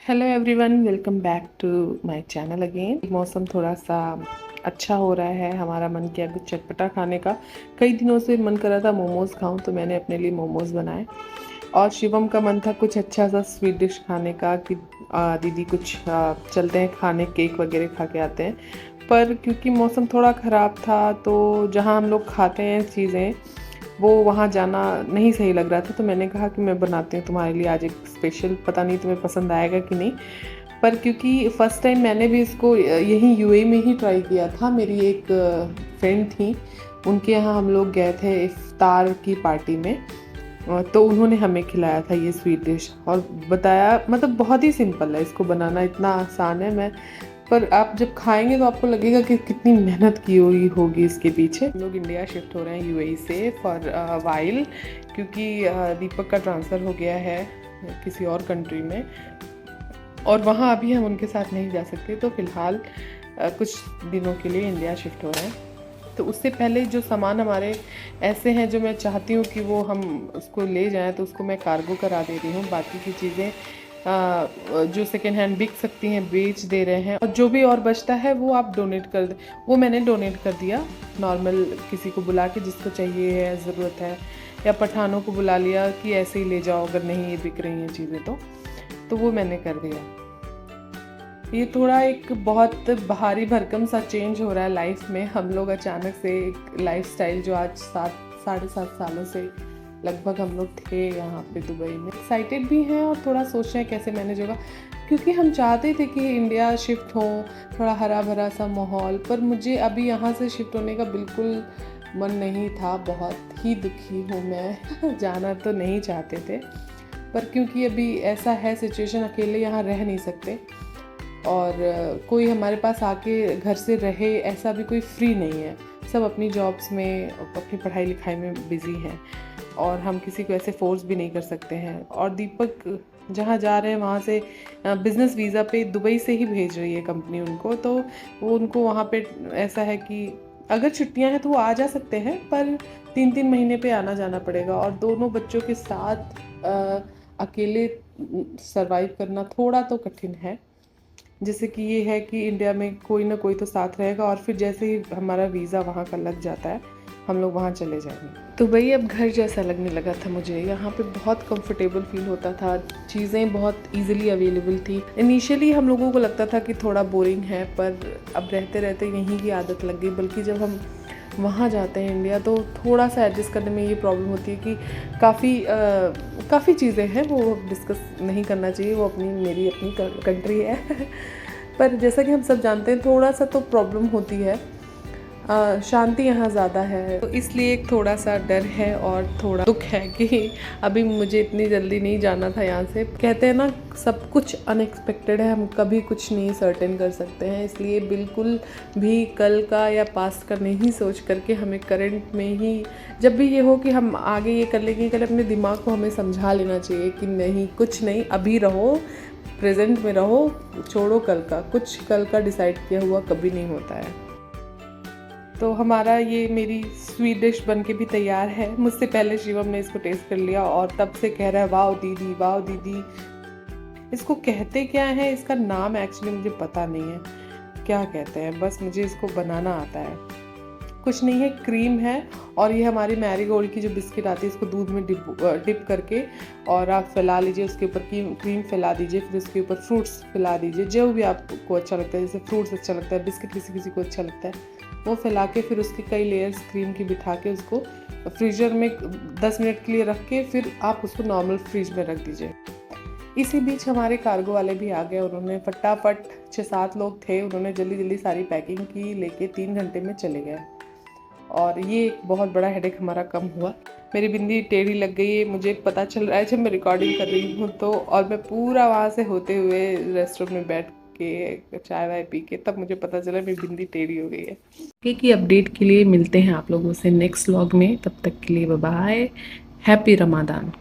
Hello everyone, welcome back to my channel again. मौसम थोड़ा सा अच्छा हो रहा है, हमारा मन किया कुछ चटपटा खाने का। कई दिनों से मन कर रहा था मोमोज़ खाऊं, तो मैंने अपने लिए मोमोज़ बनाए। और शिवम का मन था कुछ अच्छा सा स्वीट डिश खाने का कि दीदी कुछ चलते हैं खाने, केक वगैरह खा के आते हैं। पर क्योंकि मौसम थोड़ा ख़राब था, तो जहाँ हम लोग खाते हैं चीज़ें, वो वहाँ जाना नहीं सही लग रहा था। तो मैंने कहा कि मैं बनाती हूँ तुम्हारे लिए आज एक स्पेशल, पता नहीं तुम्हें पसंद आएगा कि नहीं। पर क्योंकि फ़र्स्ट टाइम मैंने भी इसको यहीं यूएई में ही ट्राई किया था। मेरी एक फ्रेंड थी, उनके यहाँ हम लोग गए थे इफ्तार की पार्टी में। तो उन्होंने हमें खिलाया था ये स्वीट डिश और बताया, मतलब बहुत ही सिंपल है, इसको बनाना इतना आसान है। मैं पर आप जब खाएंगे तो आपको लगेगा कि कितनी मेहनत की हुई होगी इसके पीछे। हम लोग इंडिया शिफ्ट हो रहे हैं यूएई से फॉर वाइल, क्योंकि दीपक का ट्रांसफ़र हो गया है किसी और कंट्री में, और वहाँ अभी हम उनके साथ नहीं जा सकते। तो फ़िलहाल कुछ दिनों के लिए इंडिया शिफ्ट हो रहे हैं। तो उससे पहले जो सामान हमारे ऐसे हैं जो मैं चाहती हूँ कि वो हम उसको ले जाएं, तो उसको मैं कार्गो करा दे रही हूँ। बाकी की चीज़ें जो सेकेंड हैंड बिक सकती हैं बेच दे रहे हैं, और जो भी और बचता है वो आप डोनेट कर दें। वो मैंने डोनेट कर दिया नॉर्मल किसी को बुला के, जिसको चाहिए है, ज़रूरत है, या पठानों को बुला लिया कि ऐसे ही ले जाओ अगर नहीं ये बिक रही हैं चीज़ें तो वो मैंने कर दिया। ये थोड़ा एक बहुत भारी भरकम सा चेंज हो रहा है लाइफ में। हम लोग अचानक से एक लाइफस्टाइल जो आज 7-7.5 सालों से लगभग हम लोग थे यहाँ पे दुबई में, एक्साइटेड भी हैं और थोड़ा सोच रहे हैं कैसे मैनेज होगा। क्योंकि हम चाहते थे कि इंडिया शिफ्ट हो, थोड़ा हरा भरा सा माहौल। पर मुझे अभी यहाँ से शिफ्ट होने का बिल्कुल मन नहीं था, बहुत ही दुखी हूँ मैं जाना तो नहीं चाहते थे, पर क्योंकि अभी ऐसा है सिचुएशन, अकेले यहाँ रह नहीं सकते, और कोई हमारे पास आके घर से रहे ऐसा भी कोई फ्री नहीं है। सब अपनी जॉब्स में, अपनी पढ़ाई लिखाई में बिज़ी हैं, और हम किसी को ऐसे फोर्स भी नहीं कर सकते हैं। और दीपक जहाँ जा रहे हैं वहाँ से बिज़नेस वीज़ा पे दुबई से ही भेज रही है कंपनी उनको, तो वो उनको वहाँ पे ऐसा है कि अगर छुट्टियाँ हैं तो वो आ जा सकते हैं, पर 3-3 महीने पे आना जाना पड़ेगा। और दोनों बच्चों के साथ अकेले सरवाइव करना थोड़ा तो कठिन है। जैसे कि ये है कि इंडिया में कोई ना कोई तो साथ रहेगा, और फिर जैसे ही हमारा वीज़ा वहाँ का लग जाता है हम लोग वहाँ चले जाएंगे। तो वही अब घर जैसा लगने लगा था मुझे। यहाँ पे बहुत कंफर्टेबल फील होता था, चीज़ें बहुत इजीली अवेलेबल थी। इनिशियली हम लोगों को लगता था कि थोड़ा बोरिंग है, पर अब रहते रहते यहीं की आदत लग गई। बल्कि जब हम वहाँ जाते हैं इंडिया, तो थोड़ा सा एडजस्ट करने में ये प्रॉब्लम होती है कि काफ़ी चीज़ें हैं वो डिस्कस नहीं करना चाहिए, वो मेरी अपनी कंट्री है पर जैसा कि हम सब जानते हैं थोड़ा सा तो प्रॉब्लम होती है। शांति यहाँ ज़्यादा है, तो इसलिए एक थोड़ा सा डर है और थोड़ा दुख है कि अभी मुझे इतनी जल्दी नहीं जाना था यहाँ से। कहते हैं ना, सब कुछ अनएक्सपेक्टेड है, हम कभी कुछ नहीं सर्टेन कर सकते हैं। इसलिए बिल्कुल भी कल का या पास्ट का नहीं सोच करके हमें करंट में ही, जब भी ये हो कि हम आगे ये कर लेंगे, कल अपने दिमाग को हमें समझा लेना चाहिए कि नहीं, कुछ नहीं, अभी रहो, प्रेजेंट में रहो, छोड़ो कल का। कुछ कल का डिसाइड किया हुआ कभी नहीं होता है। तो हमारा ये मेरी स्वीट डिश बन के भी तैयार है। मुझसे पहले शिवम ने इसको टेस्ट कर लिया और तब से कह रहा है वाह दीदी, वाह दीदी। इसको कहते क्या है, इसका नाम एक्चुअली मुझे पता नहीं है क्या कहते हैं, बस मुझे इसको बनाना आता है। कुछ नहीं है, क्रीम है, और ये हमारी मैरीगोल्ड की जो बिस्किट आती है, इसको दूध में डिप करके और आप फैला लीजिए, उसके ऊपर क्रीम फैला दीजिए, फिर उसके ऊपर फ्रूट्स फैला दीजिए, जो भी आपको अच्छा लगता है। जैसे फ्रूट्स अच्छा लगता है, बिस्किट किसी किसी को अच्छा लगता है, वो फैला के फिर उसकी कई लेयर्स क्रीम की बिठा के उसको फ्रीजर में 10 मिनट के लिए रख के फिर आप उसको नॉर्मल फ्रिज में रख दीजिए। इसी बीच हमारे कार्गो वाले भी आ गए। उन्होंने फटाफट, 6-7 लोग थे, उन्होंने जल्दी जल्दी सारी पैकिंग की, लेके 3 घंटे में चले गए। और ये एक बहुत बड़ा हेडेक हमारा कम हुआ। मेरी बिंदी टेढ़ी लग गई है, मुझे पता चल रहा है जब मैं रिकॉर्डिंग कर रही हूँ तो, और मैं पूरा वहाँ से होते हुए रेस्टोरेंट में बैठ के चाय वाय पी के तब मुझे पता चला मेरी बिंदी टेढ़ी हो गई है। आगे की अपडेट के लिए मिलते हैं आप लोगों से नेक्स्ट व्लॉग में। तब तक के लिए बाय बाय, हैप्पी रमादान।